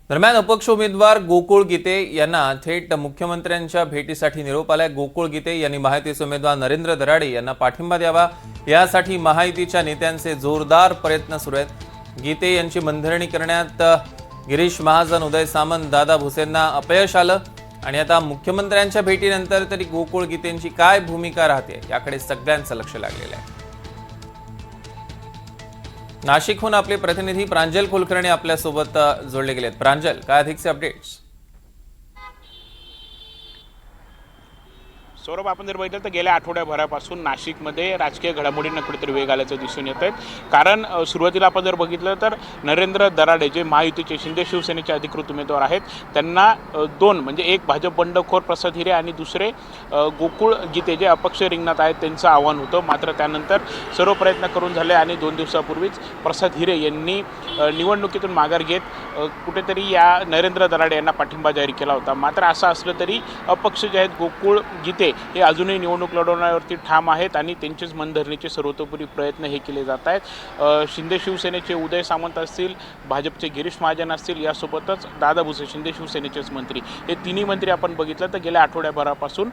दरम्यान अपक्ष उमेदवार गोकुळ गीते यांना थेट मुख्यमंत्र्यांच्या भेटीसाठी निरोप आलाय। गोकुळ गीते यांनी महायुतीचे उमेदवार नरेंद्र दराडे यांना पाठिंबा द्यावा यासाठी महायुतीच्या नेत्यांचे जोरदार प्रयत्न सुरू आहेत। गीते यांची मनधरणी करण्यात गिरीश महाजन, उदय सामंत, दादा भुसेंना अपयश आलं आणि आता मुख्यमंत्र्यांच्या भेटीनंतर तरी गोकुळ गीतेंची काय भूमिका राहते याकडे सगळ्यांचं लक्ष लागलेलं आहे। नाशिकहून आपले प्रतिनिधी प्रांजल कुलकर्णी आपल्या सोबत जोडले गेलेत। प्रांजल, काय अधिकचे अपडेट्स? सौरभ, आपण जर बघितलं तर गेल्या आठवड्याभरापासून नाशिकमध्ये राजकीय घडामोडींना कुठेतरी वेग आल्याचं दिसून येत आहे। कारण सुरुवातीला आपण जर बघितलं तर नरेंद्र दराडे जे महायुतीचे शिंदे शिवसेनेचे अधिकृत उमेदवार आहेत त्यांना दोन म्हणजे एक भाजप बंडखोर प्रसाद हिरे आणि दुसरे गोकुळ गीते जे अपक्ष रिंगणात आहेत त्यांचं आव्हान होतं। मात्र त्यानंतर सर्व प्रयत्न करून झाले आणि 2 दिवसापूर्वीच प्रसाद हिरे यांनी निवडणुकीतून माघार घेत कुठेतरी या नरेंद्र दराडे यांना पाठिंबा जाहीर केला होता। मात्र असं असलं तरी अपक्ष जे आहेत गोकुळ गीते हे अजूनही निवडणूक लढवण्यावरती ठाम आहेत आणि त्यांचेच मनधरणीचे सर्वतोपरी प्रयत्न हे केले जात आहेत। शिंदे शिवसेनेचे उदय सामंत असतील, भाजपचे गिरीश महाजन असतील, यासोबतच दादा भुसे शिंदे शिवसेनेचेच मंत्री, हे तिन्ही मंत्री आपण बघितलं तर गेल्या आठवड्याभरापासून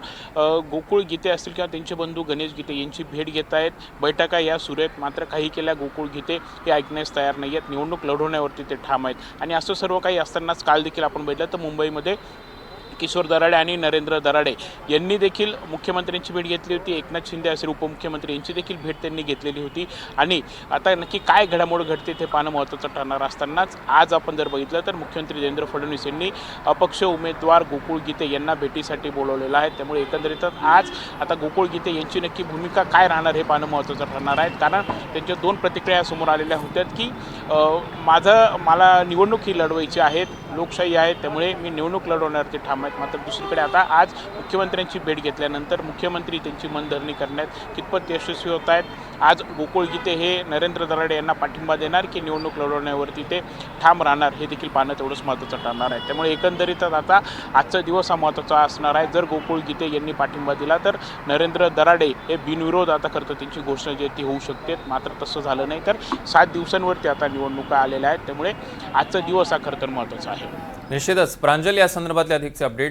गोकुळ गीते असतील किंवा त्यांचे बंधू गणेश गीते यांची भेट घेत आहेत, बैठका या सुरू आहेत। मात्र काही केल्या गोकुळ गीते हे ऐकण्यास तयार नाही आहेत, निवडणूक लढवण्यावरती ते ठाम आहेत। आणि असं सर्व काही असतानाच काल देखील आपण बघितलं तर मुंबईमध्ये किशोर दराडे आणि नरेंद्र दराडे यांनी देखील मुख्यमंत्र्यांची भेट घेतली होती। एकनाथ शिंदे असेल उपमुख्यमंत्री यांची देखील भेट त्यांनी घेतलेली होती। आणि आता नक्की काय घडामोड घडते ते पाहणं महत्त्वाचं ठरणार असतानाच आज आपण जर बघितलं तर मुख्यमंत्री देवेंद्र फडणवीस यांनी अपक्ष उमेदवार गोकुळ गीते यांना भेटीसाठी बोलवलेलं आहे। त्यामुळे एकंदरीतच आज आता गोकुळ गीते यांची नक्की भूमिका काय राहणार हे पाहणं महत्त्वाचं ठरणार आहे। कारण त्यांच्या 2 प्रतिक्रिया समोर आलेल्या होत्या की मला निवडणूक ही लढवायची आहेत, लोकशाही आहे, त्यामुळे मी निवडणूक लढवण्यावरती ठाम आहेत। मात्र दुसरीकडे आता आज मुख्यमंत्र्यांची भेट घेतल्यानंतर मुख्यमंत्री त्यांची मनधरणी करण्यात कितपत यशस्वी होत आहेत। आज गोकुळ गीते हे नरेंद्र दराडे यांना पाठिंबा देणार की निवडणूक लढवण्यावरती ते ठाम राहणार हे देखील पाहणं तेवढंच महत्त्वाचं ठरणार आहे। त्यामुळे एकंदरीतच आता आजचा दिवस हा महत्त्वाचा असणार आहे। जर गोकुळ गीते यांनी पाठिंबा दिला तर नरेंद्र दराडे हे बिनविरोध आता करतात त्यांची घोषणा जी ती होऊ शकते। मात्र तसं झालं नाही तर 7 दिवसांवरती आता निवडणुका आलेल्या आहेत। त्यामुळे आजचा दिवस हा खरं तर महत्त्वाचा आहे। निश्चितच प्रांजल, या संदर्भातले अधिकचे अपडेट